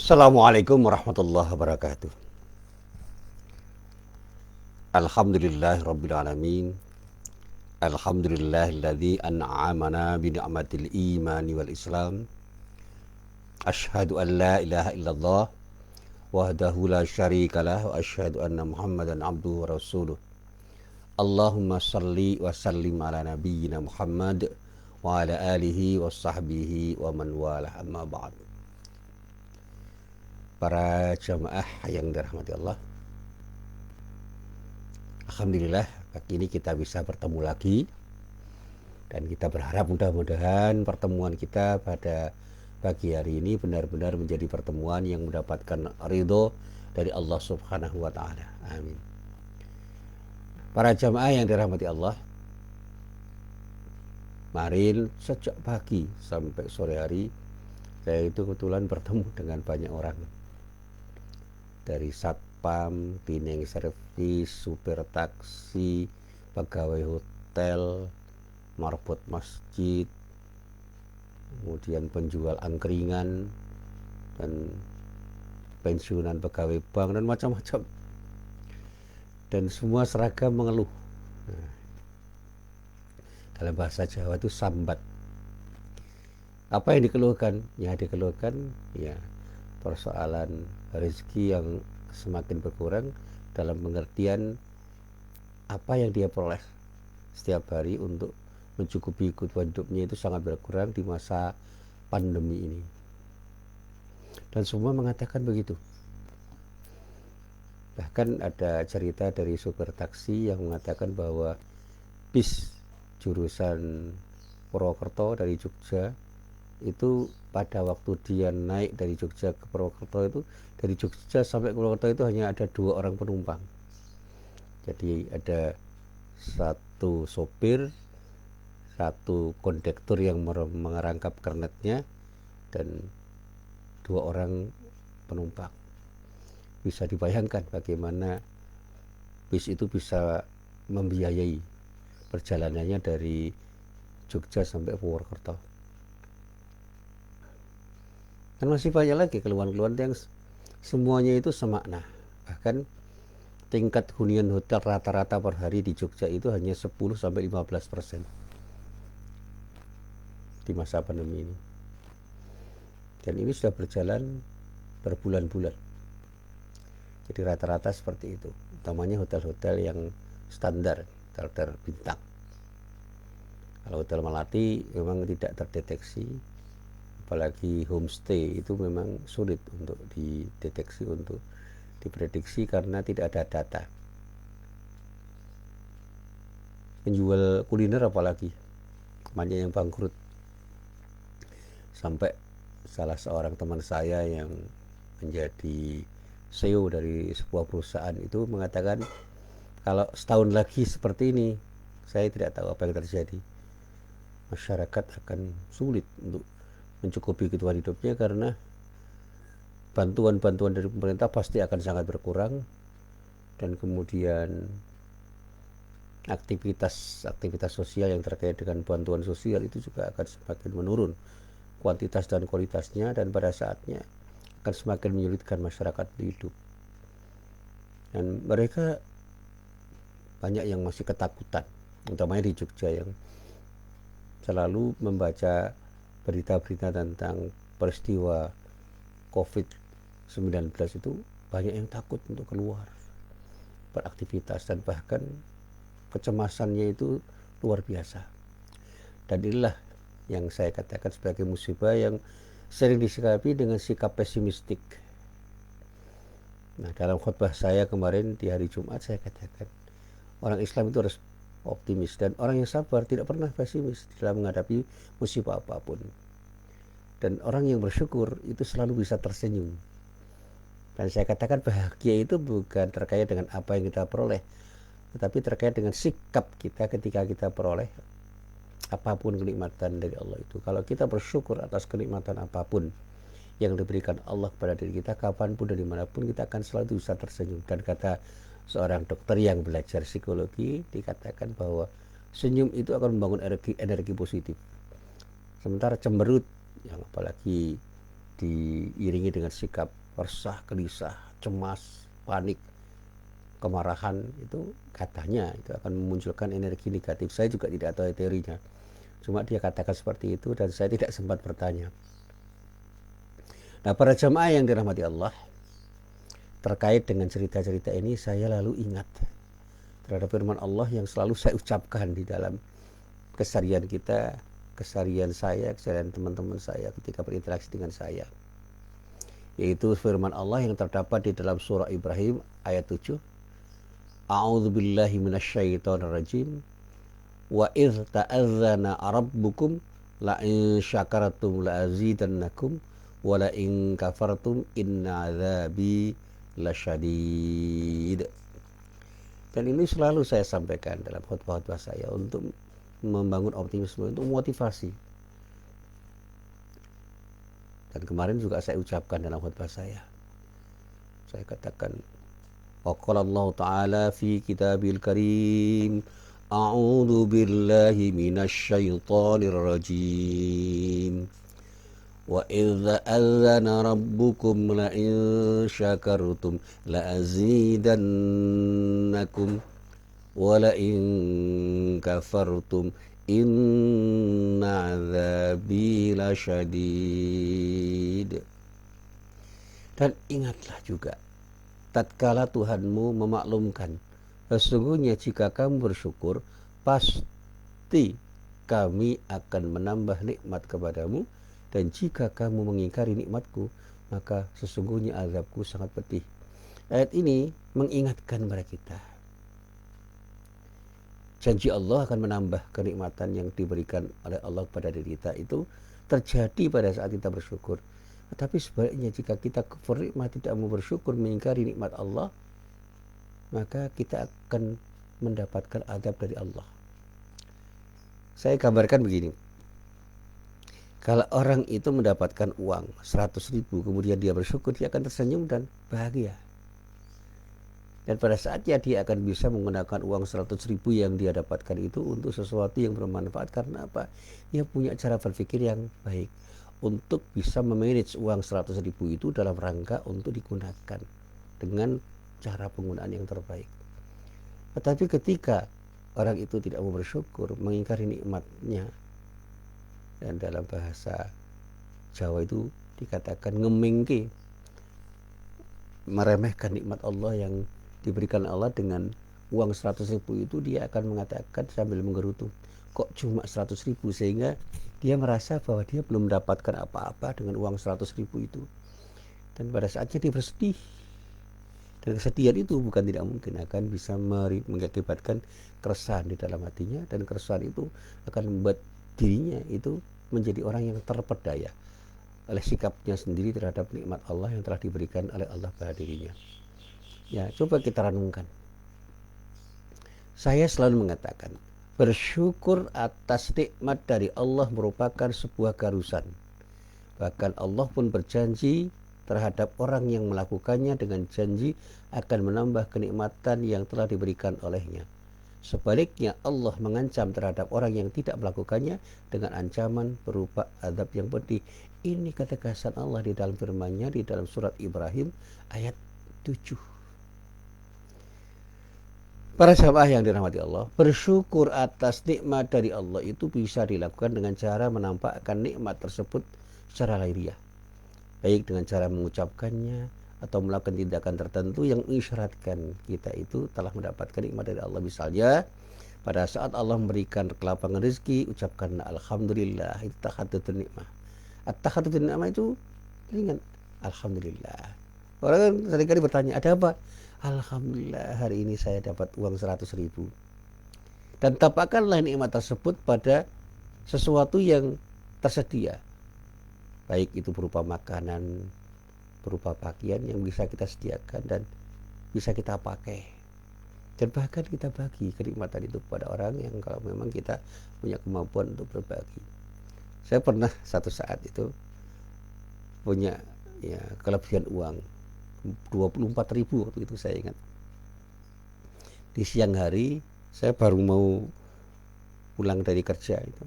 Assalamualaikum warahmatullahi wabarakatuh. Alhamdulillahirabbil alamin. Alhamdulillahilladzi an'amana bi ni'matil imani wal islam. Asyhadu an la ilaha illallah wahdahu la syarikalah wa asyhadu anna Muhammadan abduhu wa rasuluh. Allahumma salli wa sallim ala nabiyyina Muhammad wa ala alihi wa sahbihi wa man walah, amma ba'd. Para jamaah yang dirahmati Allah, alhamdulillah pagi ini kita bisa bertemu lagi, dan kita berharap mudah-mudahan pertemuan kita pada pagi hari ini benar-benar menjadi pertemuan yang mendapatkan ridho dari Allah Subhanahu wa taala. Amin. Para jamaah yang dirahmati Allah, kemarin sejak pagi sampai sore hari saya itu kebetulan bertemu dengan banyak orang, dari satpam, cleaning service, supir taksi, pegawai hotel, marbot masjid, kemudian penjual angkringan, dan pensiunan pegawai bank, dan macam-macam. Dan semua seragam mengeluh. Nah, dalam bahasa Jawa itu sambat. Apa yang dikeluhkan? Ya dikeluhkan ya persoalan rezeki yang semakin berkurang, dalam pengertian apa yang dia peroleh setiap hari untuk mencukupi kebutuhan hidupnya itu sangat berkurang di masa pandemi ini. Dan semua mengatakan begitu. Bahkan ada cerita dari supir taksi yang mengatakan bahwa bis jurusan Purwokerto dari Jogja itu pada waktu dia naik dari Jogja ke Purwokerto itu, dari Jogja sampai ke Purwokerto itu hanya ada 2 orang penumpang. Jadi ada satu sopir, satu kondektur yang mengerangkap kernetnya, dan 2 orang penumpang. Bisa dibayangkan bagaimana bis itu bisa membiayai perjalanannya dari Jogja sampai Purwokerto. Dan masih banyak lagi keluhan-keluhan yang semuanya itu semakna. Bahkan tingkat hunian hotel rata-rata per hari di Jogja itu hanya 10-15% di masa pandemi ini. Dan ini sudah berjalan berbulan-bulan. Jadi rata-rata seperti itu. Utamanya hotel-hotel yang standar, hotel bintang. Kalau hotel Melati memang tidak terdeteksi, apalagi homestay itu memang sulit untuk dideteksi, untuk diprediksi karena tidak ada data. Penjual kuliner apalagi banyak yang bangkrut, sampai salah seorang teman saya yang menjadi CEO dari sebuah perusahaan itu mengatakan kalau setahun lagi seperti ini, saya tidak tahu apa yang terjadi. Masyarakat akan sulit untuk mencukupi kebutuhan hidupnya karena bantuan-bantuan dari pemerintah pasti akan sangat berkurang, dan kemudian aktivitas sosial yang terkait dengan bantuan sosial itu juga akan semakin menurun kuantitas dan kualitasnya, dan pada saatnya akan semakin menyulitkan masyarakat hidup. Dan mereka banyak yang masih ketakutan, utamanya di Jogja yang selalu membaca berita-berita tentang peristiwa COVID-19 itu, banyak yang takut untuk keluar beraktivitas, dan bahkan kecemasannya itu luar biasa. Dan inilah yang saya katakan sebagai musibah yang sering disikapi dengan sikap pesimistik. Nah, dalam khutbah saya kemarin di hari Jumat saya katakan orang Islam itu harus optimis, dan orang yang sabar tidak pernah pesimis dalam menghadapi musibah apapun. Dan orang yang bersyukur itu selalu bisa tersenyum. Dan saya katakan bahagia itu bukan terkait dengan apa yang kita peroleh, tetapi terkait dengan sikap kita ketika kita peroleh apapun kenikmatan dari Allah itu. Kalau kita bersyukur atas kenikmatan apapun yang diberikan Allah kepada diri kita, kapanpun dan dimanapun, kita akan selalu bisa tersenyum. Dan kata seorang dokter yang belajar psikologi, dikatakan bahwa senyum itu akan membangun energi positif. Sementara cemberut, yang apalagi diiringi dengan sikap resah, gelisah, cemas, panik, kemarahan, itu katanya itu akan memunculkan energi negatif. Saya juga tidak tahu teorinya, cuma dia katakan seperti itu dan saya tidak sempat bertanya. Nah, para jamaah yang dirahmati Allah, terkait dengan cerita-cerita ini saya lalu ingat terhadap firman Allah yang selalu saya ucapkan di dalam keseharian kita, keseharian saya, keseharian teman-teman saya ketika berinteraksi dengan saya, yaitu firman Allah yang terdapat di dalam surah Ibrahim ayat 7. A'udzubillahi minasyaitonirrajim. Wa idz ta'adzana rabbukum la in syakartum la azidannakum wa la in kafartum inna adzabi lasyadid. Dan ini selalu saya sampaikan dalam khutbah-khutbah saya untuk membangun optimisme, untuk motivasi. Dan kemarin juga saya ucapkan dalam khutbah saya. Saya katakan, waqala Allah Ta'ala fi kitabil karim, a'udzu billahi minasyaitonir rajim. Wa idza adzana rabbukum la in syakartum la azidannakum wa la in kafartum inna adzabi lasyadid. Dan ingatlah juga tatkala Tuhanmu memaklumkan, sesungguhnya jika kamu bersyukur pasti kami akan menambah nikmat kepadamu, dan jika kamu mengingkari nikmatku maka sesungguhnya azabku sangat pedih. Ayat ini mengingatkan kepada kita, janji Allah akan menambah kenikmatan yang diberikan oleh Allah kepada diri kita itu terjadi pada saat kita bersyukur. Tetapi sebaliknya jika kita kufur nikmat, tidak mau bersyukur, mengingkari nikmat Allah, maka kita akan mendapatkan azab dari Allah. Saya gambarkan begini. Kalau orang itu mendapatkan uang 100.000, kemudian dia bersyukur, dia akan tersenyum dan bahagia. Dan pada saatnya dia akan bisa menggunakan uang 100.000 yang dia dapatkan itu untuk sesuatu yang bermanfaat. Karena apa? Dia punya cara berpikir yang baik untuk bisa memanage uang 100.000 itu dalam rangka untuk digunakan dengan cara penggunaan yang terbaik. Tetapi ketika orang itu tidak mau bersyukur, mengingkari nikmatnya, dan dalam bahasa Jawa itu dikatakan ngemengke, meremehkan nikmat Allah yang diberikan Allah dengan uang 100.000 itu, dia akan mengatakan sambil menggerutu, kok cuma 100.000, sehingga dia merasa bahwa dia belum mendapatkan apa-apa dengan uang 100.000 itu. Dan pada saatnya dia bersedih, dan kesedihan itu bukan tidak mungkin akan bisa mengakibatkan keresahan di dalam hatinya, dan keresahan itu akan membuat dirinya itu menjadi orang yang terpedaya oleh sikapnya sendiri terhadap nikmat Allah yang telah diberikan oleh Allah pada dirinya. Ya, coba kita renungkan. Saya selalu mengatakan, bersyukur atas nikmat dari Allah merupakan sebuah keharusan. Bahkan Allah pun berjanji terhadap orang yang melakukannya dengan janji akan menambah kenikmatan yang telah diberikan olehnya. Sebaliknya Allah mengancam terhadap orang yang tidak melakukannya dengan ancaman berupa azab yang pedih. Ini ketegasan Allah di dalam firman-Nya di dalam surat Ibrahim ayat 7. Para jamaah yang dirahmati Allah, bersyukur atas nikmat dari Allah itu bisa dilakukan dengan cara menampakkan nikmat tersebut secara lahiriah, baik dengan cara mengucapkannya atau melakukan tindakan tertentu yang mengisyaratkan kita itu telah mendapatkan nikmat dari Allah. Misalnya, pada saat Allah memberikan kelapangan rezeki, ucapkan alhamdulillah, itu tahaddutsun nikmah. At-tahaddutsun nikmah itu ringan, alhamdulillah. Orang kan seringkali bertanya, ada apa? Alhamdulillah, hari ini saya dapat uang 100.000. Dan tampakkanlah nikmat tersebut pada sesuatu yang tersedia, baik itu berupa makanan, berupa pakaian yang bisa kita sediakan dan bisa kita pakai, dan bahkan kita bagi kenikmatan itu kepada orang yang kalau memang kita punya kemampuan untuk berbagi. Saya pernah satu saat itu punya kelebihan uang 24.000 waktu itu, saya ingat. Di siang hari saya baru mau pulang dari kerja itu,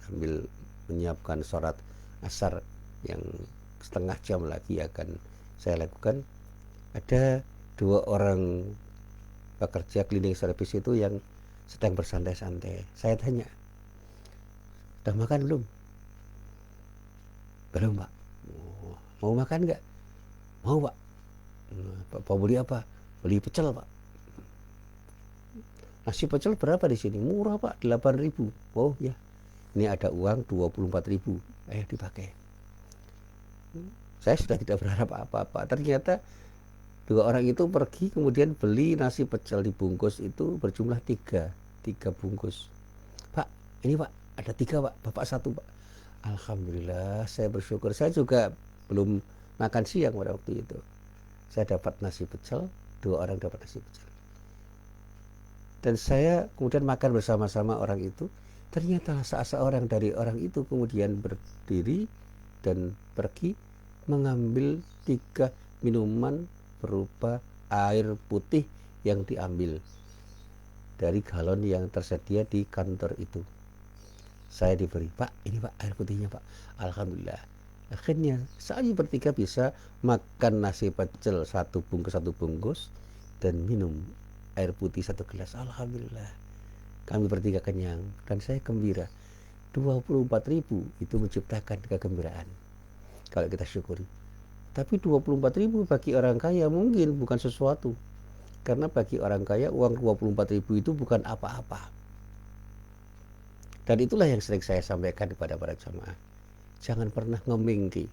sambil menyiapkan sholat asar, yang setengah jam lagi akan saya lakukan. Ada 2 orang pekerja cleaning service itu yang sedang bersantai-santai. Saya tanya, udah makan belum? Belum, Pak. Oh, mau makan nggak? Mau, Pak. Pak beli apa? Beli pecel, Pak. Nasi pecel berapa di sini? Murah, Pak, 8.000. Oh ya, ini ada uang 24.000. Ayo dipakai. Saya sudah tidak berharap apa-apa. Ternyata 2 orang itu pergi kemudian beli nasi pecel dibungkus itu berjumlah 3 bungkus. Pak, ini Pak, ada 3 Pak, Bapak 1 Pak. Alhamdulillah, saya bersyukur. Saya juga belum makan siang pada waktu itu. Saya dapat nasi pecel, 2 orang dapat nasi pecel. Dan saya kemudian makan bersama-sama orang itu. Ternyata seorang dari orang itu kemudian berdiri dan pergi mengambil 3 minuman berupa air putih yang diambil dari galon yang tersedia di kantor itu. Saya diberi, Pak, ini Pak air putihnya Pak. Alhamdulillah. Akhirnya saya bertiga bisa makan nasi pecel 1 bungkus dan minum air putih 1 gelas. Alhamdulillah. Kami bertiga kenyang dan saya gembira. 24.000 itu menciptakan kegembiraan kalau kita syukuri. Tapi 24.000 bagi orang kaya mungkin bukan sesuatu. Karena bagi orang kaya uang 24.000 itu bukan apa-apa. Dan itulah yang sering saya sampaikan kepada para jamaah. Jangan pernah ngemingki.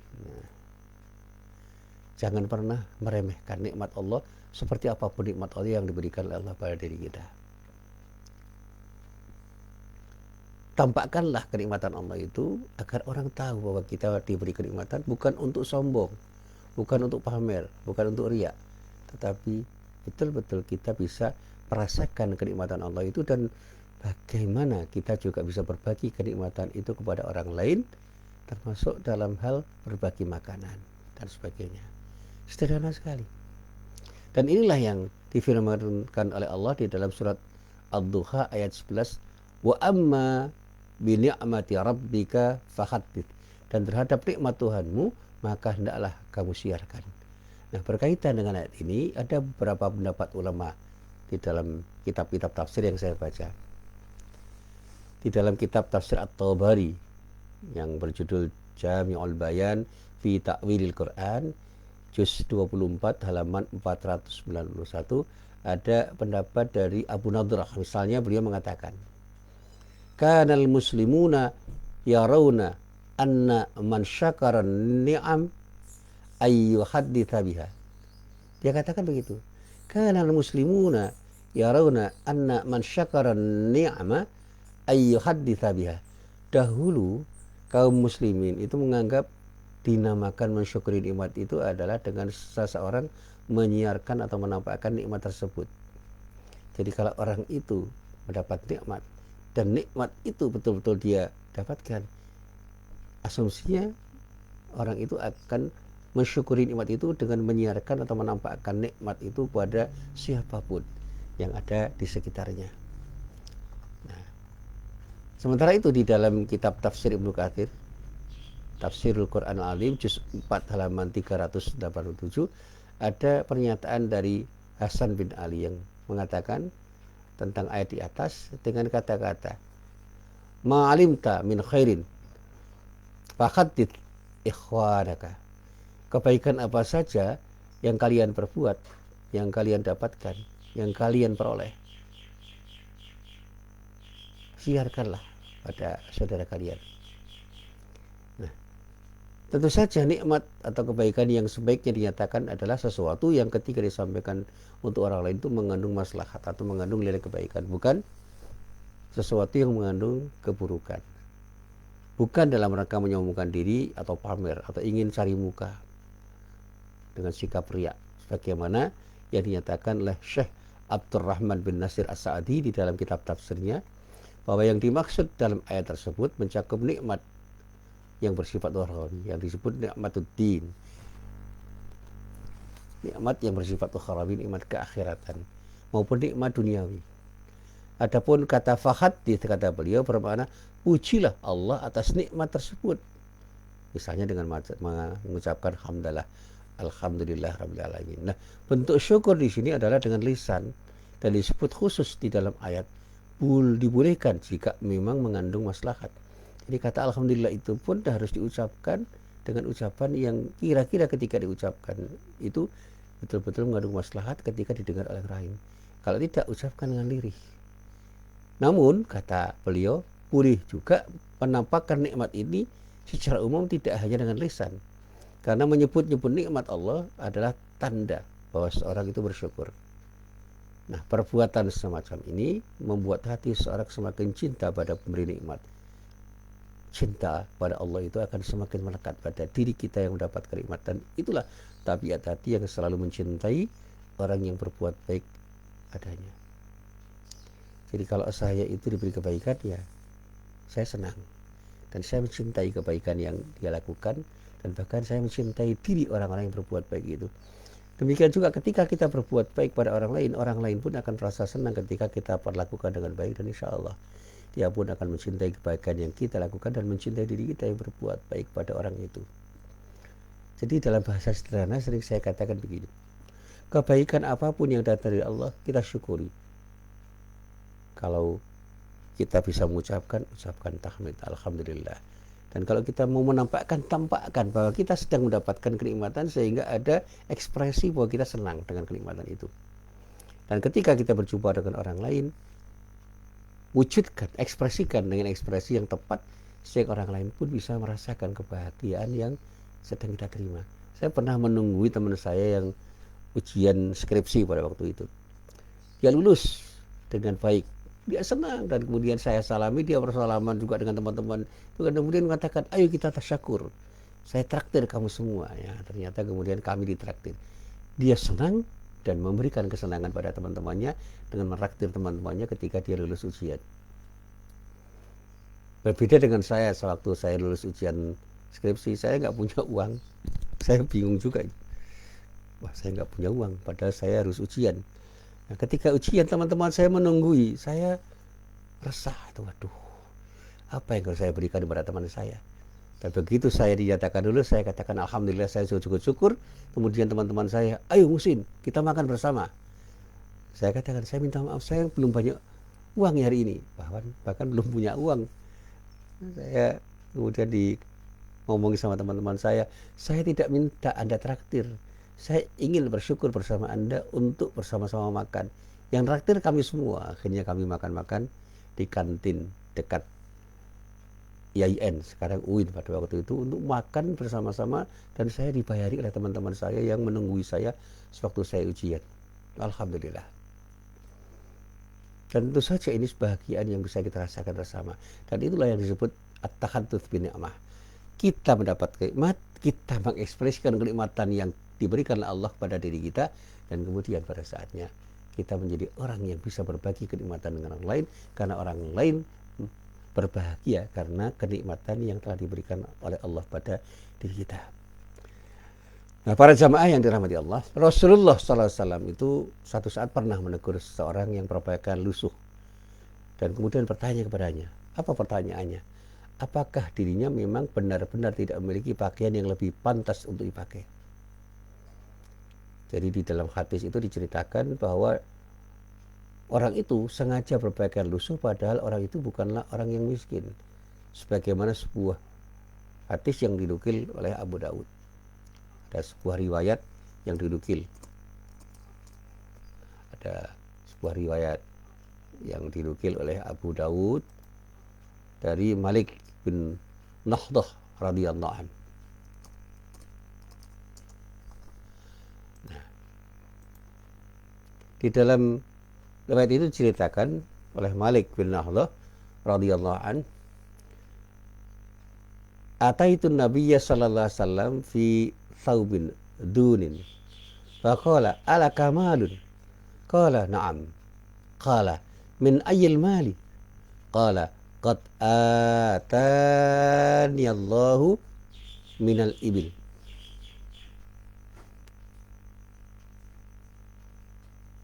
Jangan pernah meremehkan nikmat Allah seperti apapun nikmat Allah yang diberikan oleh Allah pada diri kita. Tampakkanlah kenikmatan Allah itu agar orang tahu bahwa kita diberi kenikmatan bukan untuk sombong, bukan untuk pamer, bukan untuk riak, tetapi betul-betul kita bisa merasakan kenikmatan Allah itu dan bagaimana kita juga bisa berbagi kenikmatan itu kepada orang lain, termasuk dalam hal berbagi makanan dan sebagainya. Sederhana sekali. Dan inilah yang difirmankan oleh Allah di dalam surat Ad-Duha ayat 11, wa amma bi ni'mati rabbika fahaddits, dan terhadap nikmat Tuhanmu maka hendaklah kamu siarkan. Nah, berkaitan dengan ayat ini ada beberapa pendapat ulama di dalam kitab-kitab tafsir yang saya baca. Di dalam kitab tafsir At-Tabari yang berjudul Jami'ul Bayan fi Ta'wilil Quran juz 24 halaman 491 ada pendapat dari Abu Nadrah. Misalnya beliau mengatakan, kanal muslimuna yarawna anna man syakara ni'am ayyuhadditha biha. Dia katakan begitu. Kanal muslimuna yarawna anna man syakara ni'ama ayyuhadditha biha. Dahulu kaum muslimin itu menganggap dinamakan mensyukuri nikmat itu adalah dengan seseorang menyiarkan atau menampakkan nikmat tersebut. Jadi kalau orang itu mendapat nikmat dan nikmat itu betul-betul dia dapatkan, asumsinya orang itu akan mensyukuri nikmat itu dengan menyiarkan atau menampakkan nikmat itu pada siapapun yang ada di sekitarnya. Nah, sementara itu di dalam kitab tafsir Ibnu Katsir, Tafsirul Quran Al-Azim juz 4 halaman 387 ada pernyataan dari Hasan bin Ali yang mengatakan tentang ayat di atas dengan kata-kata ma'alimta min khairin fakhaddits ikhwanaka. Kebaikan apa saja yang kalian perbuat, yang kalian dapatkan, yang kalian peroleh, siarkanlah pada saudara kalian. Tentu saja nikmat atau kebaikan yang sebaiknya dinyatakan adalah sesuatu yang ketika disampaikan untuk orang lain itu mengandung maslahat atau mengandung nilai kebaikan, bukan sesuatu yang mengandung keburukan. Bukan dalam rangka menyombongkan diri atau pamer atau ingin cari muka dengan sikap riak, sebagaimana yang dinyatakan oleh Syekh Abdurrahman bin Nasir As-Sa'di di dalam kitab tafsirnya, bahwa yang dimaksud dalam ayat tersebut mencakup nikmat yang bersifat ukhrawi, yang disebut nikmatuddin, nikmat yang bersifat ukhrawi, nikmat keakhiratan, maupun nikmat duniawi. Adapun kata fahaddits, kata beliau bermakna pujilah Allah atas nikmat tersebut. Misalnya dengan mengucapkan hamdalah, alhamdulillah rabbil alamin. Nah, bentuk syukur di sini adalah dengan lisan dan disebut khusus di dalam ayat dibolehkan jika memang mengandung maslahat. Jadi kata alhamdulillah itu pun harus diucapkan dengan ucapan yang kira-kira ketika diucapkan itu betul-betul mengandung maslahat ketika didengar oleh orang lain. Kalau tidak, ucapkan dengan lirih. Namun kata beliau, boleh juga menampakkan nikmat ini secara umum tidak hanya dengan lisan. Karena menyebut-nyebut nikmat Allah adalah tanda bahwa seorang itu bersyukur. Nah, perbuatan semacam ini membuat hati seorang semakin cinta pada pemberi nikmat. Cinta pada Allah itu akan semakin melekat pada diri kita yang mendapat kenikmatan. Itulah tabiat hati yang selalu mencintai orang yang berbuat baik adanya. Jadi kalau saya itu diberi kebaikan, ya saya senang. Dan saya mencintai kebaikan yang dia lakukan. Dan bahkan saya mencintai diri orang-orang yang berbuat baik itu. Demikian juga ketika kita berbuat baik pada orang lain pun akan merasa senang ketika kita perlakukan dengan baik. Dan insya Allah dia pun akan mencintai kebaikan yang kita lakukan dan mencintai diri kita yang berbuat baik pada orang itu. Jadi dalam bahasa sederhana sering saya katakan begini, kebaikan apapun yang datang dari Allah kita syukuri. Kalau kita bisa ucapkan tahmid, alhamdulillah. Dan kalau kita mau tampakkan bahwa kita sedang mendapatkan kenikmatan sehingga ada ekspresi bahwa kita senang dengan kenikmatan itu. Dan ketika kita berjumpa dengan orang lain, wujudkan, ekspresikan dengan ekspresi yang tepat sehingga orang lain pun bisa merasakan kebahagiaan yang sedang kita terima. Saya pernah menunggui teman saya yang ujian skripsi pada waktu itu. Dia lulus dengan baik. Dia senang, dan kemudian saya salami, dia bersalaman juga dengan teman-teman. Kemudian mengatakan, ayo kita tasyakur. Saya traktir kamu semua. Ya, ternyata kemudian kami ditraktir. Dia senang dan memberikan kesenangan pada teman-temannya dengan meraktir teman-temannya ketika dia lulus ujian. Berbeda dengan saya, sewaktu saya lulus ujian skripsi, saya nggak punya uang. Saya bingung juga. Wah, saya nggak punya uang, padahal saya harus ujian. Nah, ketika ujian teman-teman saya menunggui, saya resah. Waduh, apa yang harus saya berikan kepada teman saya? Dan begitu saya dinyatakan dulu, saya katakan alhamdulillah, saya cukup syukur. Kemudian teman-teman saya, ayo Musin, kita makan bersama. Saya katakan, saya minta maaf, saya belum banyak uang hari ini, bahkan belum punya uang. Saya kemudian ngomongin sama teman-teman saya tidak minta Anda traktir. Saya ingin bersyukur bersama Anda untuk bersama-sama makan. Yang traktir kami semua. Akhirnya kami makan-makan di kantin dekat IAIN, sekarang UIN pada waktu itu, untuk makan bersama-sama, dan saya dibayari oleh teman-teman saya yang menunggui saya sewaktu saya ujian. Alhamdulillah. Dan tentu saja ini kebahagiaan yang bisa kita rasakan bersama. Dan itulah yang disebut at-tahadduts bi ni'mah. Kita mendapat nikmat, kita mengekspresikan kenikmatan yang diberikan oleh Allah pada diri kita, dan kemudian pada saatnya kita menjadi orang yang bisa berbagi kenikmatan dengan orang lain, karena orang lain berbahagia karena kenikmatan yang telah diberikan oleh Allah pada diri kita. Nah, para jamaah yang dirahmati Allah, Rasulullah SAW itu satu saat pernah menegur seseorang yang berpakaian lusuh, dan kemudian bertanya kepadanya. Apa pertanyaannya? Apakah dirinya memang benar-benar tidak memiliki pakaian yang lebih pantas untuk dipakai? Jadi di dalam hadis itu diceritakan bahwa orang itu sengaja berpakaian lusuh padahal orang itu bukanlah orang yang miskin. Sebagaimana sebuah hadis yang dinukil oleh Abu Daud. Ada sebuah riwayat yang dinukil. Ada sebuah riwayat yang dinukil oleh Abu Daud dari Malik bin Nahdah radhiyallahu anhu. Di dalam riwayat itu diceritakan oleh Malik bin Nahdah radhiyallahu an, ataitu nabiyya sallallahu alaihi wasallam fi thawbin dunin faqala ala kamalun, qala na'am, qala min ayyil mali, qala qad atani Allahu minal ibil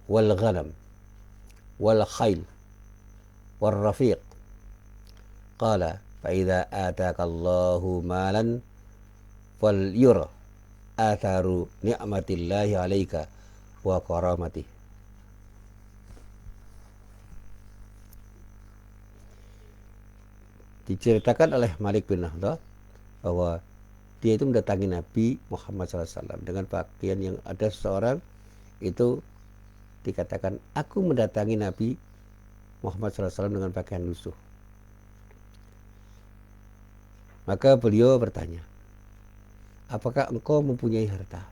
wal ghanam wal khail wal rafiq, qala fa idza ataka Allahu malan wal yura atharu ni'matillahi 'alaika wa karamati. Diceritakan oleh Malik bin Nahdah bahwa dia itu mendatangi Nabi Muhammad SAW dengan pakaian yang ada seseorang itu dikatakan, aku mendatangi Nabi Muhammad SAW dengan pakaian lusuh. Maka beliau bertanya, apakah engkau mempunyai harta?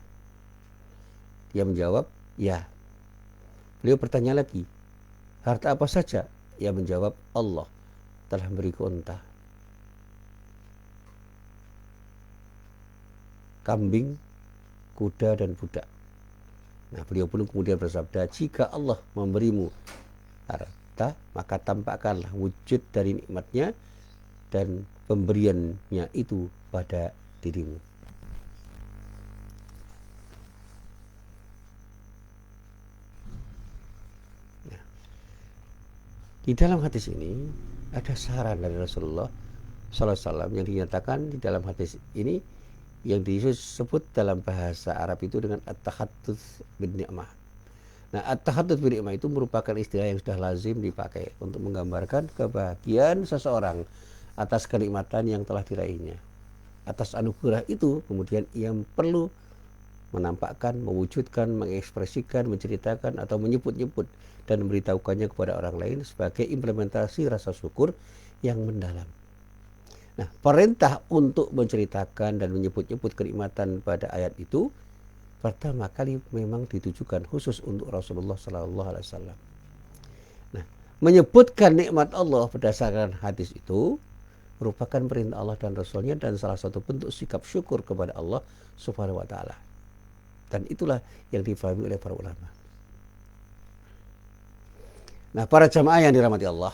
Dia menjawab, ya. Beliau bertanya lagi, harta apa saja? Ia menjawab, Allah telah memberiku unta, kambing, kuda, dan budak. Nah, beliau pun kemudian bersabda, jika Allah memberimu harta, maka tampakkanlah wujud dari nikmatnya dan pemberiannya itu pada dirimu. Nah, di dalam hadis ini ada saran dari Rasulullah SAW yang dinyatakan di dalam hadis ini yang disebut dalam bahasa Arab itu dengan at-tahaddits bin ni'mah. Nah, at-tahaddits bin ni'mah itu merupakan istilah yang sudah lazim dipakai untuk menggambarkan kebahagiaan seseorang atas kenikmatan yang telah diraihnya. Atas anugerah itu kemudian ia perlu menampakkan, mewujudkan, mengekspresikan, menceritakan atau menyebut-nyebut dan memberitahukannya kepada orang lain sebagai implementasi rasa syukur yang mendalam. Nah, perintah untuk menceritakan dan menyebut-nyebut kenikmatan pada ayat itu pertama kali memang ditujukan khusus untuk Rasulullah SAW. Nah, menyebutkan nikmat Allah berdasarkan hadis itu merupakan perintah Allah dan Rasulnya dan salah satu bentuk sikap syukur kepada Allah Subhanahu wa Ta'ala. Dan itulah yang difahami oleh para ulama. Nah, para jamaah yang dirahmati Allah,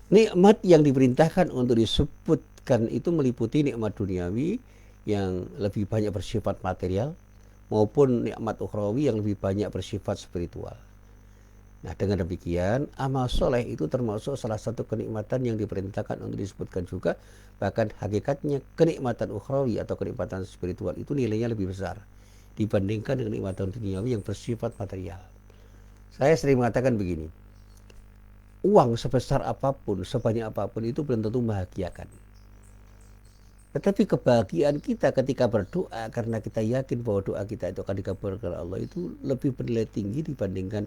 nikmat yang diperintahkan untuk disebutkan itu meliputi nikmat duniawi yang lebih banyak bersifat material maupun nikmat ukhrawi yang lebih banyak bersifat spiritual. Nah, dengan demikian amal soleh itu termasuk salah satu kenikmatan yang diperintahkan untuk disebutkan juga. Bahkan hakikatnya kenikmatan ukhrawi atau kenikmatan spiritual itu nilainya lebih besar dibandingkan dengan kenikmatan duniawi yang bersifat material. Saya sering mengatakan begini, uang sebesar apapun, sebanyak apapun itu belum tentu membahagiakan. Tetapi kebahagiaan kita ketika berdoa karena kita yakin bahwa doa kita itu akan dikabulkan oleh Allah itu lebih bernilai tinggi dibandingkan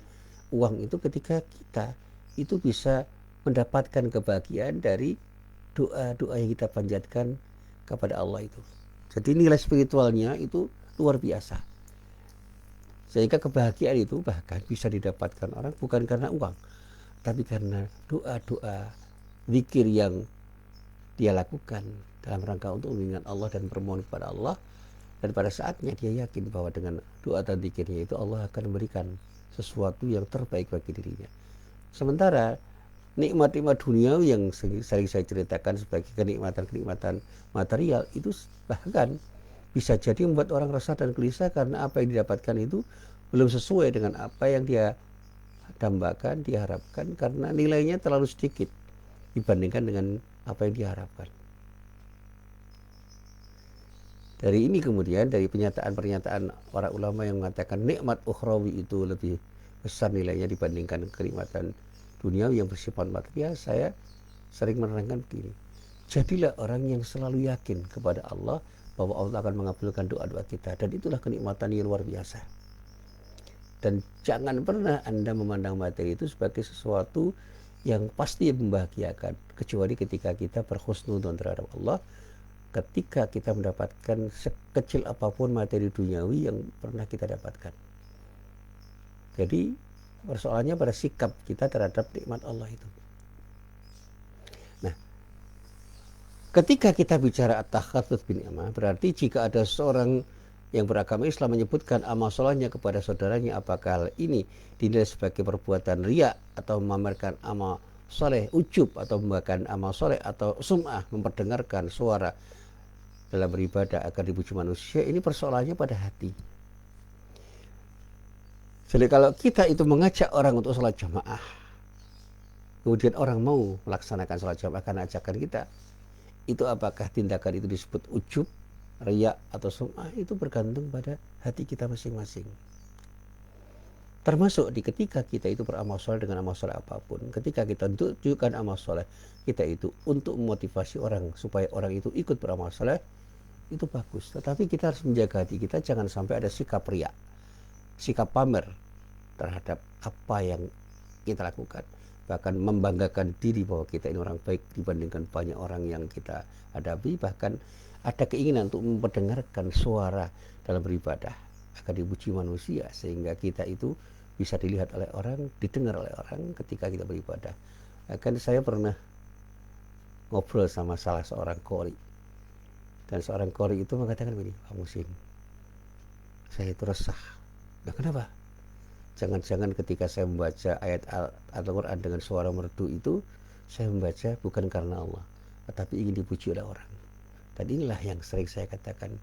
uang itu ketika kita itu bisa mendapatkan kebahagiaan dari doa-doa yang kita panjatkan kepada Allah itu. Jadi nilai spiritualnya itu luar biasa. Sehingga kebahagiaan itu bahkan bisa didapatkan orang bukan karena uang, tapi karena doa-doa, zikir yang dia lakukan dalam rangka untuk mengingat Allah dan bermohon kepada Allah. Dan pada saatnya dia yakin bahwa dengan doa dan zikirnya itu Allah akan memberikan sesuatu yang terbaik bagi dirinya. Sementara nikmat-nikmat dunia yang sering saya ceritakan sebagai kenikmatan-kenikmatan material itu bahkan bisa jadi membuat orang resah dan gelisah karena apa yang didapatkan itu belum sesuai dengan apa yang dia dambakan, diharapkan, karena nilainya terlalu sedikit dibandingkan dengan apa yang diharapkan. Dari ini kemudian dari pernyataan-pernyataan para ulama yang mengatakan nikmat ukhrawi itu lebih besar nilainya dibandingkan kenikmatan dunia yang bersifat material, saya sering menerangkan begini, jadilah orang yang selalu yakin kepada Allah bahwa Allah akan mengabulkan doa-doa kita, dan itulah kenikmatan yang luar biasa. Dan jangan pernah Anda memandang materi itu sebagai sesuatu yang pasti membahagiakan, kecuali ketika kita berhusnudzon terhadap Allah, ketika kita mendapatkan sekecil apapun materi duniawi yang pernah kita dapatkan. Jadi persoalannya pada sikap kita terhadap nikmat Allah itu. Nah, ketika kita bicara at-tahaddits bin ni'mah, berarti jika ada seorang yang beragama Islam menyebutkan amal solehnya kepada saudaranya, apakah hal ini dinilai sebagai perbuatan riya atau memamerkan amal soleh, ujub atau membanggakan amal soleh, atau sum'ah, memperdengarkan suara dalam beribadah agar dipuji manusia, ini persoalannya pada hati. Jadi kalau kita itu mengajak orang untuk sholat jamaah, kemudian orang mau melaksanakan sholat jamaah karena ajakan kita, itu apakah tindakan itu disebut ujub riya atau sum'ah itu bergantung pada hati kita masing-masing. Termasuk di ketika kita itu beramal soleh dengan amal soleh apapun, ketika kita tunjukkan amal soleh kita itu untuk memotivasi orang supaya orang itu ikut beramal soleh, itu bagus. Tetapi kita harus menjaga hati kita jangan sampai ada sikap riya, sikap pamer terhadap apa yang kita lakukan, bahkan membanggakan diri bahwa kita ini orang baik dibandingkan banyak orang yang kita hadapi, bahkan ada keinginan untuk memperdengarkan suara dalam beribadah agar dipuji manusia sehingga kita itu bisa dilihat oleh orang, didengar oleh orang ketika kita beribadah. Kan saya pernah ngobrol sama salah seorang qori, dan seorang qori itu mengatakan begini, Pak Musin, saya itu resah. Nah, kenapa? Jangan-jangan ketika saya membaca ayat Al-Quran dengan suara merdu itu, saya membaca bukan karena Allah, tetapi ingin dipuji oleh orang. Dan inilah yang sering saya katakan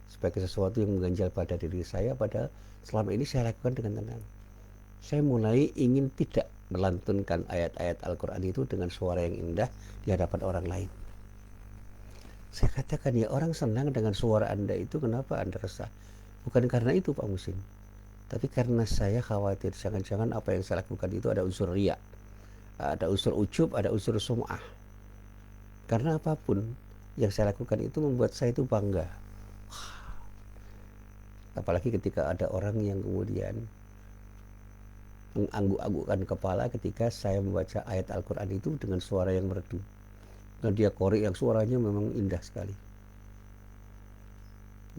sebagai sesuatu yang mengganjal pada diri saya, padahal selama ini saya lakukan dengan tenang. Saya mulai ingin tidak melantunkan ayat-ayat Al-Quran itu dengan suara yang indah di hadapan orang lain. Saya katakan, ya orang senang dengan suara Anda itu, kenapa Anda resah? Bukan karena itu Pak Musin, tapi karena saya khawatir jangan-jangan apa yang saya lakukan itu ada unsur riya, ada unsur ujub, ada unsur sum'ah. Karena apapun yang saya lakukan itu membuat saya itu bangga. Apalagi ketika ada orang yang kemudian mengangguk-anggukkan kepala ketika saya membaca ayat Al-Quran itu dengan suara yang merdu. Dan dia qori yang suaranya memang indah sekali.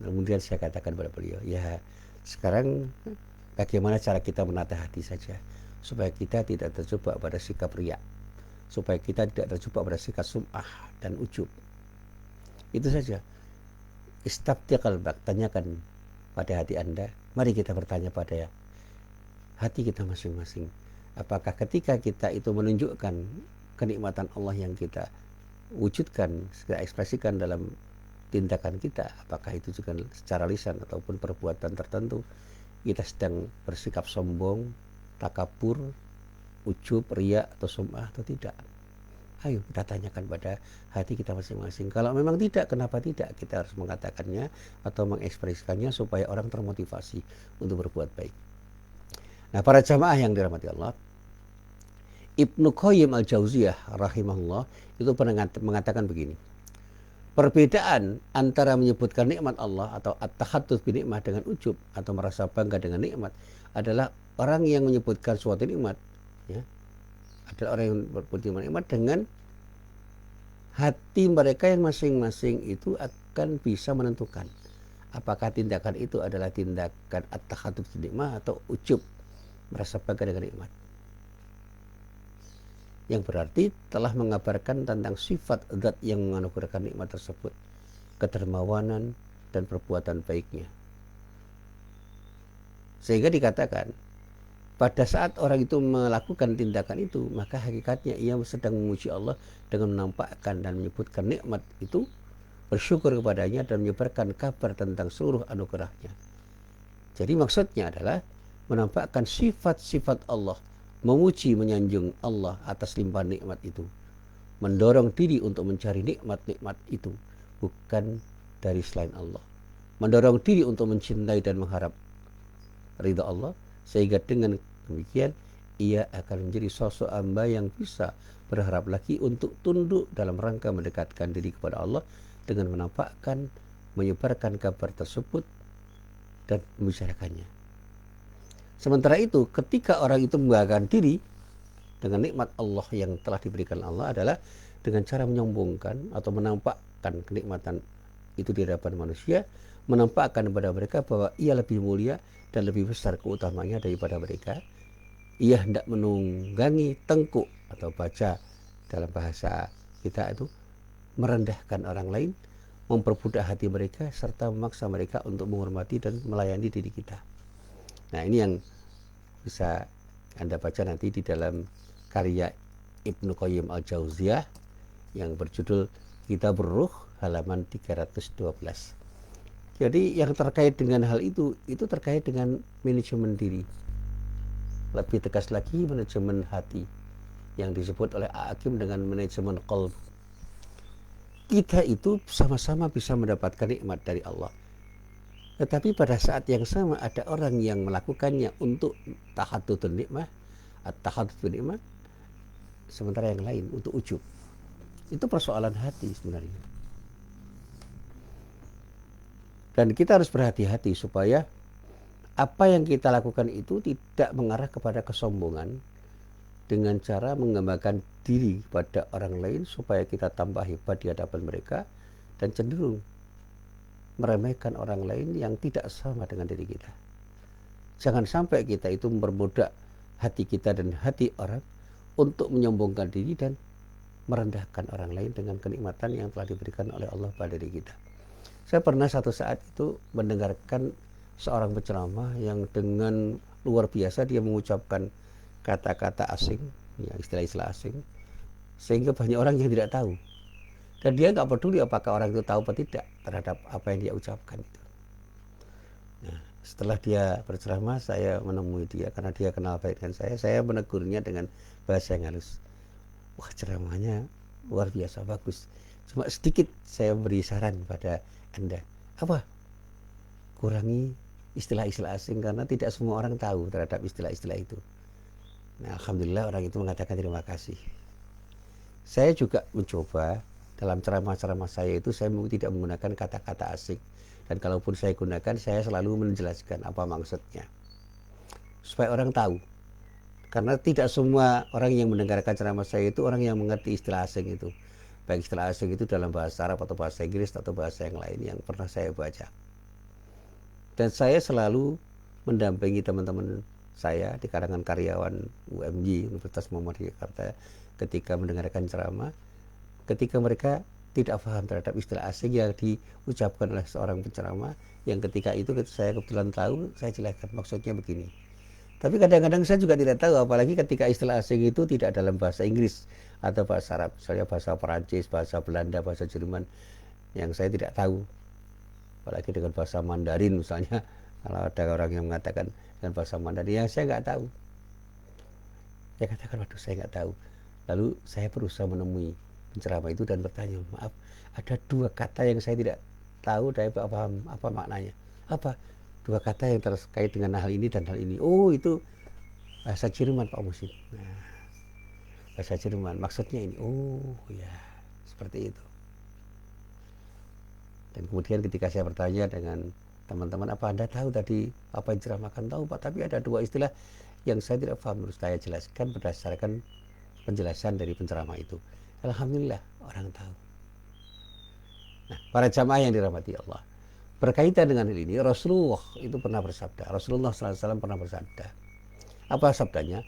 Kemudian saya katakan kepada beliau, ya sekarang bagaimana cara kita menata hati saja, supaya kita tidak terjebak pada sikap riya, supaya kita tidak terjebak pada sikap sum'ah dan ujub. Itu saja. Istafti qalbak, tanyakan pada hati Anda. Mari kita bertanya pada hati kita masing-masing. Apakah ketika kita itu menunjukkan kenikmatan Allah yang kita wujudkan, kita ekspresikan dalam tindakan kita, apakah itu juga secara lisan ataupun perbuatan tertentu, kita sedang bersikap sombong, takabur, ujub, riya atau sum'ah atau tidak? Ayo kita tanyakan pada hati kita masing-masing. Kalau memang tidak, kenapa tidak? Kita harus mengatakannya atau mengekspresikannya supaya orang termotivasi untuk berbuat baik. Nah, para jamaah yang dirahmati Allah, Ibnu Qayyim Al-Jauziyah rahimahullah itu pernah mengatakan begini, perbedaan antara menyebutkan nikmat Allah atau at-tahaddus bi nikmah dengan ujub atau merasa bangga dengan nikmat adalah orang yang menyebutkan suatu nikmat, ya, adalah orang yang menyebutkan nikmat dengan hati mereka yang masing-masing itu akan bisa menentukan apakah tindakan itu adalah tindakan at-tahaddus bi nikmah atau ujub, merasa bangga dengan nikmat, yang berarti telah mengabarkan tentang sifat zat yang menganugerahkan nikmat tersebut, kedermawanan dan perbuatan baiknya. Sehingga dikatakan pada saat orang itu melakukan tindakan itu, maka hakikatnya ia sedang memuji Allah dengan menampakkan dan menyebutkan nikmat itu, bersyukur kepadanya dan menyebarkan kabar tentang seluruh anugerahnya. Jadi maksudnya adalah menampakkan sifat-sifat Allah, memuji menyanjung Allah atas limpahan nikmat itu, mendorong diri untuk mencari nikmat-nikmat itu bukan dari selain Allah, mendorong diri untuk mencintai dan mengharap ridha Allah, sehingga dengan demikian ia akan menjadi sosok hamba yang bisa berharap lagi untuk tunduk dalam rangka mendekatkan diri kepada Allah dengan menampakkan, menyebarkan kabar tersebut dan membicarakannya. Sementara itu, ketika orang itu membanggakan diri dengan nikmat Allah yang telah diberikan Allah adalah dengan cara menyombongkan atau menampakkan kenikmatan itu di hadapan manusia, menampakkan kepada mereka bahwa ia lebih mulia dan lebih besar keutamaannya daripada mereka. Ia hendak menunggangi tengkuk atau baca dalam bahasa kita itu merendahkan orang lain, memperbudak hati mereka serta memaksa mereka untuk menghormati dan melayani diri kita. Nah, ini yang bisa Anda baca nanti di dalam karya Ibnu Qayyim Al-Jauziyah yang berjudul Kitabur Ruh halaman 312. Jadi yang terkait dengan hal itu terkait dengan manajemen diri. Lebih tegas lagi manajemen hati yang disebut oleh Hakim dengan manajemen qalb. kita itu sama-sama bisa mendapatkan nikmat dari Allah. Tetapi pada saat yang sama ada orang yang melakukannya untuk tahaddudun nikmah, at-tahaddudun nikmah, sementara yang lain untuk ujub. Itu persoalan hati sebenarnya. Dan kita harus berhati-hati supaya apa yang kita lakukan itu tidak mengarah kepada kesombongan dengan cara menggambarkan diri pada orang lain supaya kita tambah hebat di hadapan mereka dan cenderung meremehkan orang lain yang tidak sama dengan diri kita. Jangan sampai kita itu memperbudak hati kita dan hati orang untuk menyombongkan diri dan merendahkan orang lain dengan kenikmatan yang telah diberikan oleh Allah pada diri kita. Saya pernah satu saat itu mendengarkan seorang penceramah yang dengan luar biasa dia mengucapkan kata-kata asing, ya, istilah-istilah asing, sehingga banyak orang yang tidak tahu. Dan dia nggak peduli apakah orang itu tahu atau tidak terhadap apa yang dia ucapkan itu. Nah, setelah dia berceramah, saya menemui dia karena dia kenal baik dengan saya menegurnya dengan bahasa yang halus. Wah, ceramahnya luar biasa bagus. Cuma sedikit saya beri saran pada Anda. Apa? Kurangi istilah-istilah asing karena tidak semua orang tahu terhadap istilah-istilah itu. Nah, alhamdulillah orang itu mengatakan terima kasih. Saya juga mencoba dalam ceramah-ceramah saya itu saya tidak menggunakan kata-kata asing. Dan kalaupun saya gunakan, saya selalu menjelaskan apa maksudnya. Supaya orang tahu. Karena tidak semua orang yang mendengarkan ceramah saya itu orang yang mengerti istilah asing itu. Baik istilah asing itu dalam bahasa Arab atau bahasa Inggris atau bahasa yang lain yang pernah saya baca. Dan saya selalu mendampingi teman-teman saya di kalangan karyawan UMJ Universitas Muhammadiyah Jakarta ketika mendengarkan ceramah, ketika mereka tidak paham terhadap istilah asing yang diucapkan oleh seorang penceramah, yang ketika itu saya kebetulan tahu, saya jelaskan maksudnya begini. Tapi kadang-kadang saya juga tidak tahu, apalagi ketika istilah asing itu tidak dalam bahasa Inggris atau bahasa Arab, misalnya bahasa Perancis, bahasa Belanda, bahasa Jerman, yang saya tidak tahu. Apalagi dengan bahasa Mandarin misalnya, kalau ada orang yang mengatakan dengan bahasa Mandarin, yang saya nggak tahu. Saya katakan, waduh saya nggak tahu. Lalu saya berusaha menemui penceramah itu dan bertanya, maaf, ada dua kata yang saya tidak tahu, saya tidak paham apa maknanya. Apa? Dua kata yang terkait dengan hal ini dan hal ini. Oh, itu bahasa Jerman, Pak Musin. Nah, bahasa Jerman, maksudnya ini. Oh, ya, seperti itu. Dan kemudian ketika saya bertanya dengan teman-teman, apa Anda tahu tadi apa yang ceramahkan? Tahu, Pak, tapi ada dua istilah yang saya tidak paham. Terus saya jelaskan berdasarkan penjelasan dari penceramah itu. Alhamdulillah orang tahu. Nah, para jamaah yang dirahmati Allah, berkaitan dengan hal ini, Rasulullah itu pernah bersabda. Rasulullah SAW pernah bersabda. Apa sabdanya?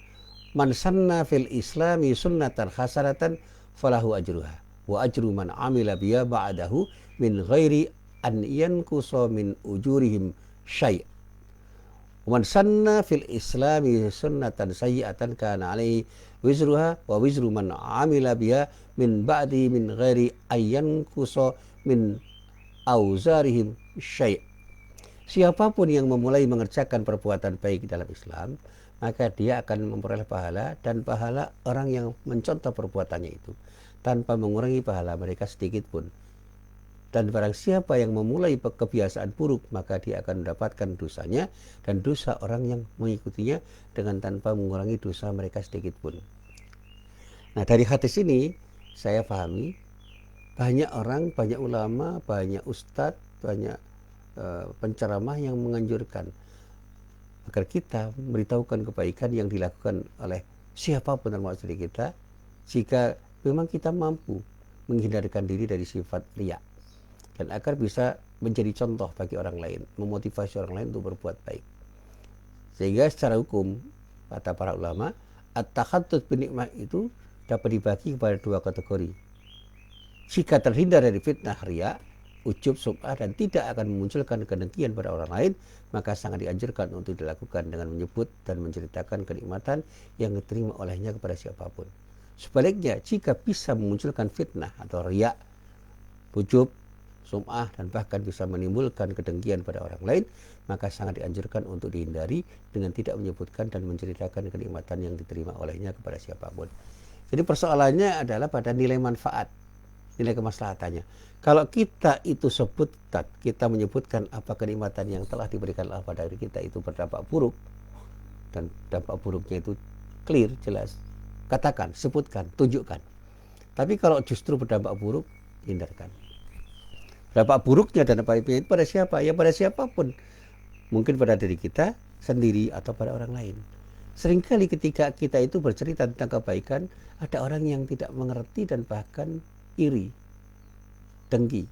Man sanna fil islami sunnatan hasanatan falahu ajruha wa ajru man amila biya ba'dahu min ghairi an yankusa min ujurihim syai'. Man sanna fil islami sunnatan sayyi'atan kana alaihi wizruha wa wizru man amila biha min ba'di min ghairi ayyan kuso min auzarihim syai'. Siapapun yang memulai mengerjakan perbuatan baik dalam Islam, maka dia akan memperoleh pahala dan pahala orang yang mencontoh perbuatannya itu tanpa mengurangi pahala mereka sedikit pun. Dan barang siapa yang memulai kebiasaan buruk, maka dia akan mendapatkan dosanya dan dosa orang yang mengikutinya dengan tanpa mengurangi dosa mereka sedikit pun. Nah, dari hadis ini saya pahami banyak orang, banyak ulama, banyak ustadz, banyak penceramah yang menganjurkan agar kita memberitahukan kebaikan yang dilakukan oleh siapapun termasuk diri kita, jika memang kita mampu menghindarkan diri dari sifat riya, dan agar bisa menjadi contoh bagi orang lain, memotivasi orang lain untuk berbuat baik. Sehingga secara hukum, kata para ulama, at-takhattut bin nikmah itu dapat dibagi kepada dua kategori. Jika terhindar dari fitnah riya, ujub, sum'ah, dan tidak akan memunculkan kedengkian pada orang lain, maka sangat dianjurkan untuk dilakukan dengan menyebut dan menceritakan kenikmatan yang diterima olehnya kepada siapapun. Sebaliknya, jika bisa memunculkan fitnah atau riya, ujub, sum'ah, dan bahkan bisa menimbulkan kedengkian pada orang lain, maka sangat dianjurkan untuk dihindari dengan tidak menyebutkan dan menceritakan kenikmatan yang diterima olehnya kepada siapapun. Jadi persoalannya adalah pada nilai manfaat. nilai kemaslahatannya. Kalau kita itu sebutkan, kita menyebutkan apa kenikmatan yang telah diberikan Allah pada diri kita itu berdampak buruk, dan dampak buruknya itu clear, jelas, katakan, sebutkan, tunjukkan. Tapi kalau justru berdampak buruk, hindarkan. Dampak buruknya dan dampak baiknya itu pada siapa? Ya pada siapapun. Mungkin pada diri kita sendiri atau pada orang lain. Seringkali ketika kita itu bercerita tentang kebaikan, ada orang yang tidak mengerti dan bahkan iri, dengki.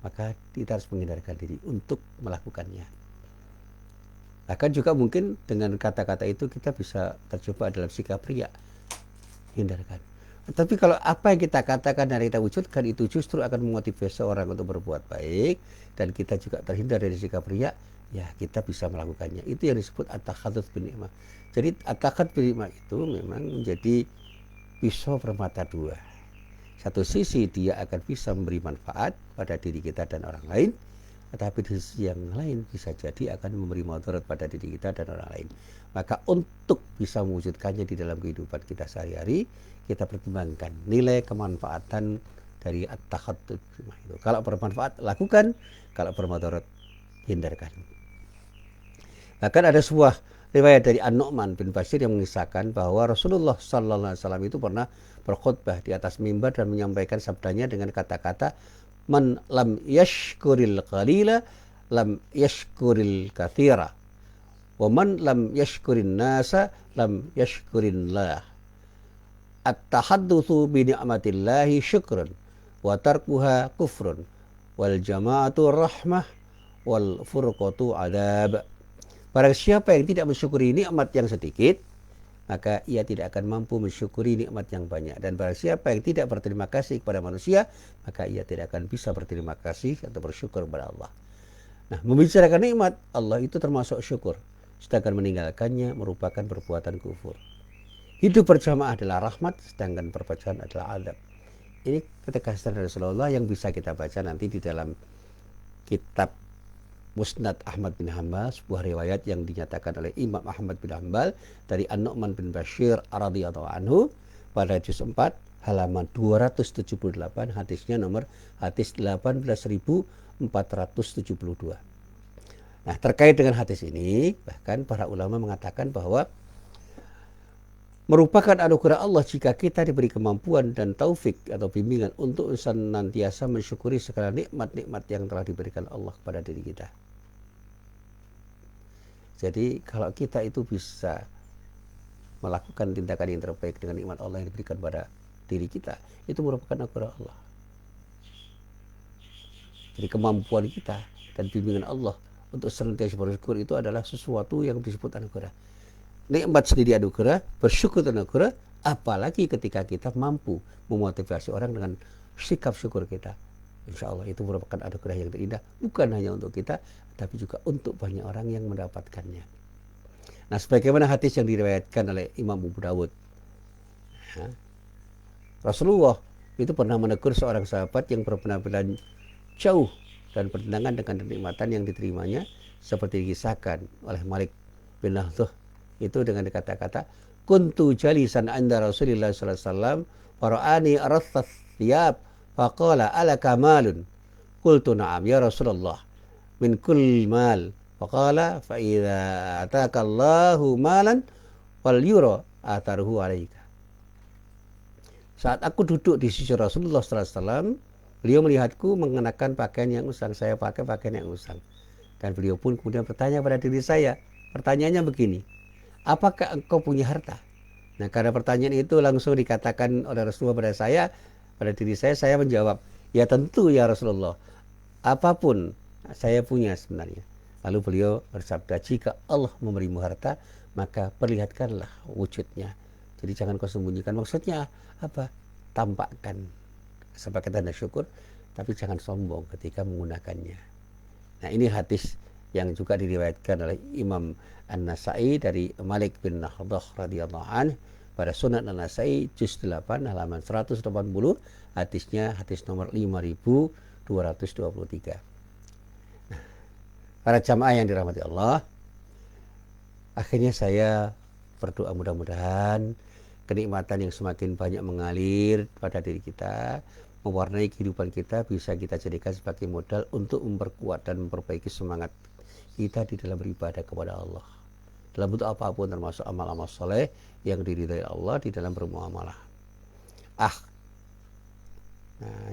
Maka kita harus menghindarkan diri untuk melakukannya. Bahkan juga mungkin dengan kata-kata itu kita bisa terjebak dalam sikap riya. Hindarkan. Tapi kalau apa yang kita katakan dan kita wujudkan itu justru akan memotivasi orang untuk berbuat baik, dan kita juga terhindar dari sikap riya, ya kita bisa melakukannya. Itu yang disebut at-takhaddud bin ni'mah. Jadi at-takhaddud bin ni'mah itu memang menjadi pisau bermata dua. Satu sisi dia akan bisa memberi manfaat pada diri kita dan orang lain, tetapi di sisi yang lain bisa jadi akan memberi mudarat pada diri kita dan orang lain. Maka untuk bisa mewujudkannya di dalam kehidupan kita sehari-hari, kita pertimbangkan nilai kemanfaatan dari at-takhaddud itu. Kalau bermanfaat, lakukan. Kalau bermudarat, hindarkan. Bahkan ada sebuah riwayat dari An-Nu'man bin Bashir yang mengisahkan bahwa Rasulullah sallallahu alaihi wasallam itu pernah berkhutbah di atas mimbar dan menyampaikan sabdanya dengan kata-kata, man lam yashkuril qalila lam yashkuril katsira wa man lam yashkurin nasa lam yashkurin lah. At-tahaddutsu bi ni'matillahi syukrun wa tarkuha kufrun wal jama'atu rahmah wal furqatu adab. Barang siapa yang tidak mensyukuri nikmat yang sedikit, maka ia tidak akan mampu mensyukuri nikmat yang banyak. Dan barang siapa yang tidak berterima kasih kepada manusia, maka ia tidak akan bisa berterima kasih atau bersyukur kepada Allah. Nah, membicarakan nikmat Allah itu termasuk syukur, sedangkan meninggalkannya merupakan perbuatan kufur. Hidup berjamaah adalah rahmat, sedangkan perpecahan adalah adab. Ini ketegasan Rasulullah yang bisa kita baca nanti di dalam kitab Musnad Ahmad bin Hanbal, sebuah riwayat yang dinyatakan oleh Imam Ahmad bin Hanbal dari An-Nu'man bin Bashir radhiyallahu anhu pada juz 4 halaman 278, hadisnya nomor hadis 18.472. Nah, terkait dengan hadis ini, bahkan para ulama mengatakan bahwa merupakan anugerah Allah jika kita diberi kemampuan dan taufik atau bimbingan untuk senantiasa mensyukuri segala nikmat-nikmat yang telah diberikan Allah kepada diri kita. Jadi kalau kita itu bisa melakukan tindakan yang terbaik dengan nikmat Allah yang diberikan pada diri kita, itu merupakan anugerah Allah. Jadi kemampuan kita dan bimbingan Allah untuk senantiasa bersyukur itu adalah sesuatu yang disebut anugerah. Nikmat sendiri anugerah, bersyukur anugerah, apalagi ketika kita mampu memotivasi orang dengan sikap syukur kita. Insya Allah itu merupakan anugerah yang terindah, bukan hanya untuk kita, tapi juga untuk banyak orang yang mendapatkannya. Nah, sebagaimana hadis yang diriwayatkan oleh Imam Abu Dawud, Rasulullah itu pernah menegur seorang sahabat yang berpenampilan jauh dan bertentangan dengan kenikmatan yang diterimanya, seperti dikisahkan oleh Malik bin Nahduh itu dengan kata-kata, kuntu jalisan anda Rasulullah sallallahu alaihi wasallam wa ra'ani arathas thiyab faqala ala kamalun qultu na'am ya Rasulullah min kulli mal faqala fa idza ataka Allahu malan wal yura atharuhu alaika. Saat aku duduk di sisi Rasulullah sallallahu alaihi wasallam, beliau melihatku mengenakan pakaian yang usang, saya pakai pakaian yang usang, dan beliau pun kemudian bertanya pada diri saya. Pertanyaannya begini, apakah engkau punya harta? Nah, karena pertanyaan itu langsung dikatakan oleh Rasulullah pada saya, pada diri saya menjawab, ya tentu ya Rasulullah, apapun saya punya sebenarnya. Lalu beliau bersabda, jika Allah memberimu harta, maka perlihatkanlah wujudnya. Jadi jangan kau sembunyikan. Maksudnya apa? Tampakkan sebagai tanda syukur, tapi jangan sombong ketika menggunakannya. Nah, ini hadis yang juga diriwayatkan oleh Imam An-Nasai dari Malik bin Nahdah radhiyallahu anhu pada Sunan An-Nasai juz 8 halaman 180, hadisnya hadis nomor 5223. Nah, para jamaah yang dirahmati Allah, akhirnya saya berdoa mudah-mudahan kenikmatan yang semakin banyak mengalir pada diri kita mewarnai kehidupan kita bisa kita jadikan sebagai modal untuk memperkuat dan memperbaiki semangat kita di dalam beribadah kepada Allah dalam bentuk apapun, termasuk amal-amal soleh yang diridhai Allah di dalam bermuamalah. Nah,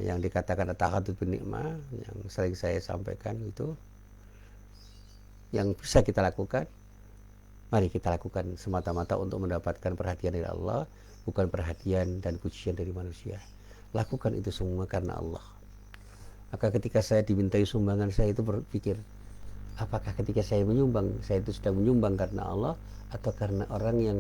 yang dikatakan at-takhaddud bin nikmah yang sering saya sampaikan itu yang bisa kita lakukan, mari kita lakukan semata-mata untuk mendapatkan perhatian dari Allah, bukan perhatian dan pujian dari manusia. Lakukan itu semua karena Allah. Maka ketika saya dimintai sumbangan, saya itu berpikir, apakah ketika saya menyumbang, saya itu sudah menyumbang karena Allah atau karena orang yang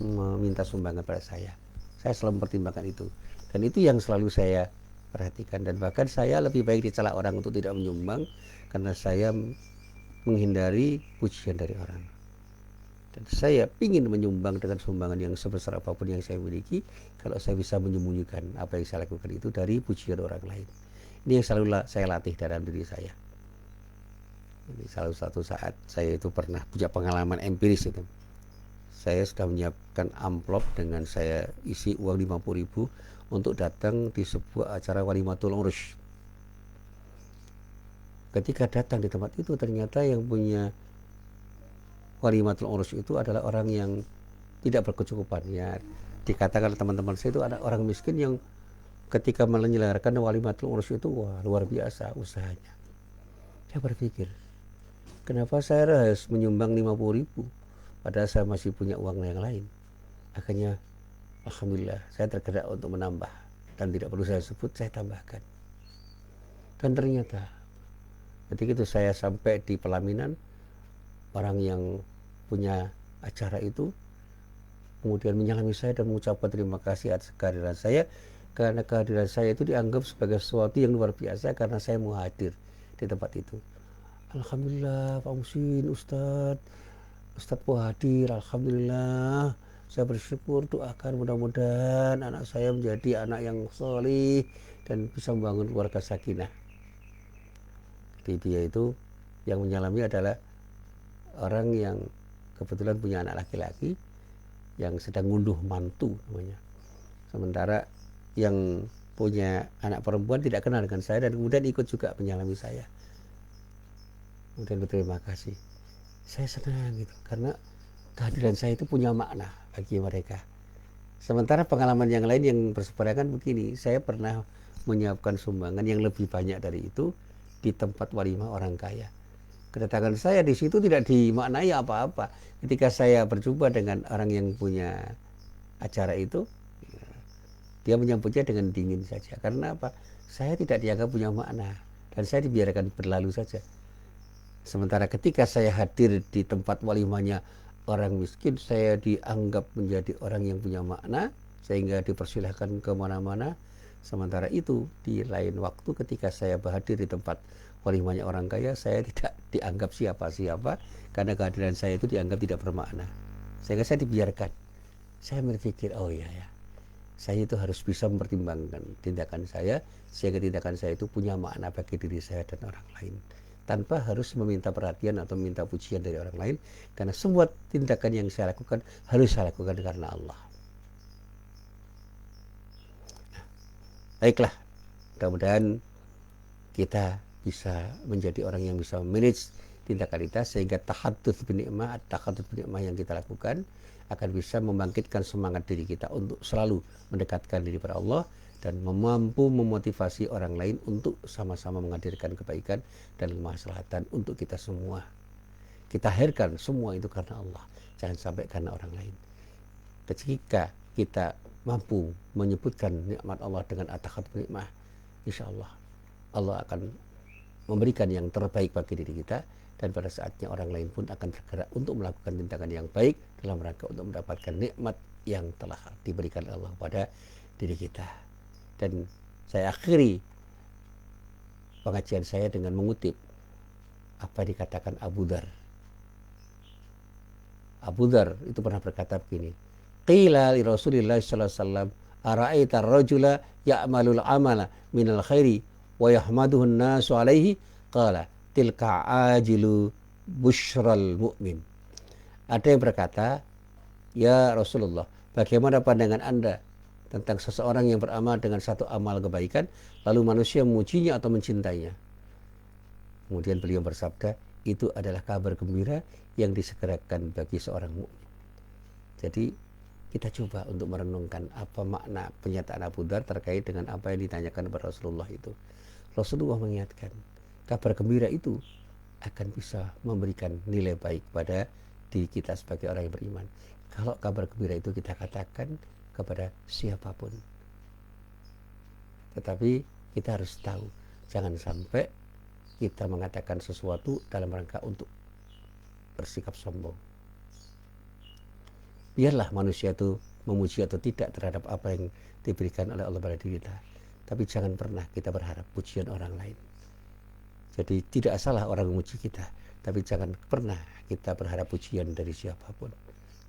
meminta sumbangan pada saya. Saya selalu mempertimbangkan itu. Dan itu yang selalu saya perhatikan. Dan bahkan saya lebih baik dicela orang untuk tidak menyumbang karena saya menghindari pujian dari orang. Dan saya ingin menyumbang dengan sumbangan yang sebesar apapun yang saya miliki, kalau saya bisa menyembunyikan apa yang saya lakukan itu dari pujian orang lain. Ini yang selalu saya latih dalam diri saya. Jadi salah satu saat saya itu pernah punya pengalaman empiris itu. Saya sudah menyiapkan amplop dengan saya isi uang 50.000 untuk datang di sebuah acara walimatul urus. Ketika datang di tempat itu, ternyata yang punya walimatul urus itu adalah orang yang tidak berkecukupan. Ya, dikatakan teman-teman saya itu ada orang miskin yang ketika menyelenggarakan walimatul urus itu, wah, luar biasa usahanya. Saya berpikir, kenapa saya harus menyumbang 50.000 padahal saya masih punya uang yang lain. Akhirnya alhamdulillah saya tergerak untuk menambah, dan tidak perlu saya sebut, saya tambahkan. Dan ternyata ketika itu saya sampai di pelaminan, orang yang punya acara itu kemudian menyalami saya dan mengucapkan terima kasih atas kehadiran saya, karena kehadiran saya itu dianggap sebagai sesuatu yang luar biasa karena saya mau hadir di tempat itu. Alhamdulillah Pak Musin, Ustadz mau hadir, alhamdulillah. Saya bersyukur, doakan mudah-mudahan anak saya menjadi anak yang soleh dan bisa membangun keluarga sakinah. Jadi dia itu yang menyalami adalah orang yang kebetulan punya anak laki-laki yang sedang ngunduh mantu namanya. Sementara yang punya anak perempuan tidak kenal dengan saya dan kemudian ikut juga menyalami saya. Kemudian berterima kasih. Saya senang gitu karena kehadiran saya itu punya makna bagi mereka. Sementara pengalaman yang lain yang berseberangan begini, saya pernah menyiapkan sumbangan yang lebih banyak dari itu di tempat walimah orang kaya. Kedatangan saya di situ tidak dimaknai apa-apa. Ketika saya berjumpa dengan orang yang punya acara itu, dia menyambutnya dengan dingin saja. Karena apa? Saya tidak dianggap punya makna dan saya dibiarkan berlalu saja. Sementara ketika saya hadir di tempat walimahnya orang miskin, saya dianggap menjadi orang yang punya makna sehingga dipersilahkan kemana-mana. Sementara itu di lain waktu ketika saya berhadir di tempat walimahnya orang kaya, saya tidak dianggap siapa-siapa karena kehadiran saya itu dianggap tidak bermakna. Sehingga saya dibiarkan. Saya berpikir, oh iya ya, saya itu harus bisa mempertimbangkan tindakan saya sehingga tindakan saya itu punya makna bagi diri saya dan orang lain, tanpa harus meminta perhatian atau meminta pujian dari orang lain, karena semua tindakan yang saya lakukan harus saya lakukan karena Allah. Baiklah, mudah-mudahan kita bisa menjadi orang yang bisa manage tindakan kita sehingga tahadduts bin nikmah, at-takhaddud bin nikmah yang kita lakukan akan bisa membangkitkan semangat diri kita untuk selalu mendekatkan diri pada Allah dan mampu memotivasi orang lain untuk sama-sama menghadirkan kebaikan dan kemaslahatan untuk kita semua. Kita hadirkan semua itu karena Allah, jangan sampai karena orang lain. Ketika kita mampu menyebutkan nikmat Allah dengan at-takhaddud bin nikmah, insya Allah Allah akan memberikan yang terbaik bagi diri kita, dan pada saatnya orang lain pun akan tergerak untuk melakukan tindakan yang baik dalam rangka untuk mendapatkan nikmat yang telah diberikan Allah pada diri kita. Dan saya akhiri pengajian saya dengan mengutip apa yang dikatakan Abu Dzar. Abu Dzar itu pernah berkata begini, qila li Rasulillah sallallahu alaihi wasallam ara'aita ar-rajula ya'malul amala minal khairi wa yahmaduhu an-nasu alaihi qala tilka ajilu busyral mu'min. Ada yang berkata, ya Rasulullah, bagaimana pandangan Anda tentang seseorang yang beramal dengan satu amal kebaikan, lalu manusia memujinya atau mencintainya. Kemudian beliau bersabda, itu adalah kabar gembira yang disegerakan bagi seorang mukmin. Jadi kita coba untuk merenungkan apa makna pernyataan Abu Dzar terkait dengan apa yang ditanyakan kepada Rasulullah itu. Rasulullah mengingatkan, kabar gembira itu akan bisa memberikan nilai baik pada diri kita sebagai orang yang beriman. Kalau kabar gembira itu kita katakan kepada siapapun. Tetapi kita harus tahu, jangan sampai kita mengatakan sesuatu dalam rangka untuk bersikap sombong. Biarlah manusia itu memuji atau tidak terhadap apa yang diberikan oleh Allah pada diri kita. Tapi jangan pernah kita berharap pujian orang lain. Jadi tidak salah orang memuji kita, tapi jangan pernah kita berharap pujian dari siapapun.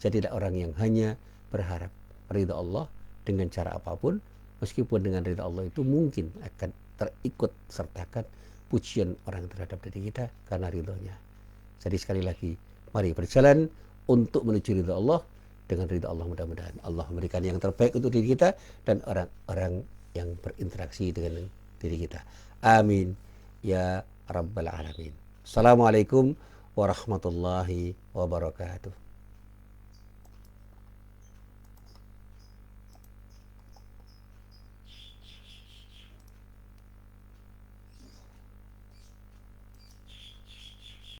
Jadilah orang yang hanya berharap ridha Allah dengan cara apapun, meskipun dengan ridha Allah itu mungkin akan terikut sertakan pujian orang terhadap diri kita karena ridhonya. Jadi sekali lagi, mari berjalan untuk menuju ridha Allah. Dengan ridha Allah, mudah-mudahan Allah memberikan yang terbaik untuk diri kita dan orang-orang yang berinteraksi dengan diri kita. Amin ya rabbal alamin. Assalamualaikum warahmatullahi wabarakatuh.